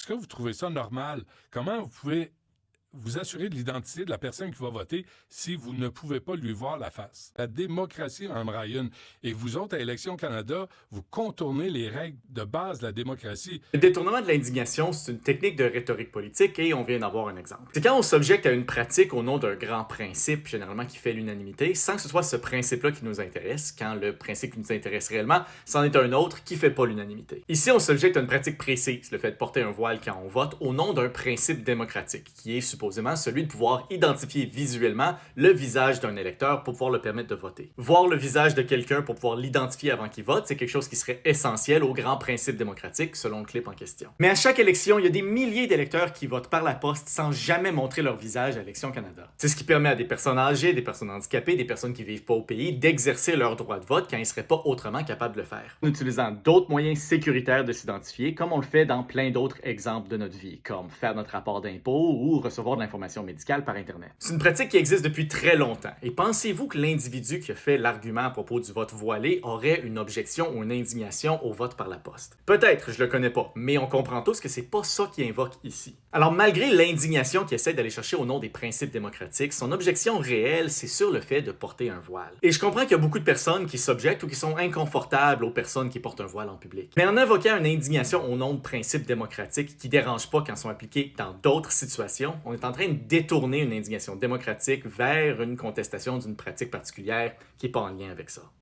Est-ce que vous trouvez ça normal? Comment vous pouvez vous assurer de l'identité de la personne qui va voter si vous ne pouvez pas lui voir la face? La démocratie, Mme Ryan, et vous autres, à Élections Canada, vous contournez les règles de base de la démocratie. Le détournement de l'indignation, c'est une technique de rhétorique politique et on vient d'avoir un exemple. C'est quand on s'objecte à une pratique au nom d'un grand principe, généralement qui fait l'unanimité, sans que ce soit ce principe-là qui nous intéresse, quand le principe qui nous intéresse réellement, c'en est un autre qui fait pas l'unanimité. Ici, on s'objecte à une pratique précise, le fait de porter un voile quand on vote, au nom d'un principe démocratique, qui est supposément celui de pouvoir identifier visuellement le visage d'un électeur pour pouvoir le permettre de voter. Voir le visage de quelqu'un pour pouvoir l'identifier avant qu'il vote, c'est quelque chose qui serait essentiel au grand principe démocratique, selon le clip en question. Mais à chaque élection, il y a des milliers d'électeurs qui votent par la poste sans jamais montrer leur visage à Élections Canada. C'est ce qui permet à des personnes âgées, des personnes handicapées, des personnes qui vivent pas au pays d'exercer leur droit de vote quand ils seraient pas autrement capables de le faire. En utilisant d'autres moyens sécuritaires de s'identifier, comme on le fait dans plein d'autres exemples de notre vie, comme faire notre rapport d'impôt ou recevoir de l'information médicale par Internet. C'est une pratique qui existe depuis très longtemps. Et pensez-vous que l'individu qui a fait l'argument à propos du vote voilé aurait une objection ou une indignation au vote par la poste? Peut-être, je le connais pas, mais on comprend tous que c'est pas ça qu'il invoque ici. Alors malgré l'indignation qu'il essaie d'aller chercher au nom des principes démocratiques, son objection réelle, c'est sur le fait de porter un voile. Et je comprends qu'il y a beaucoup de personnes qui s'objectent ou qui sont inconfortables aux personnes qui portent un voile en public. Mais en invoquant une indignation au nom de principes démocratiques qui dérangent pas quand sont appliqués dans d'autres situations, on est en train de détourner une indignation démocratique vers une contestation d'une pratique particulière qui n'est pas en lien avec ça.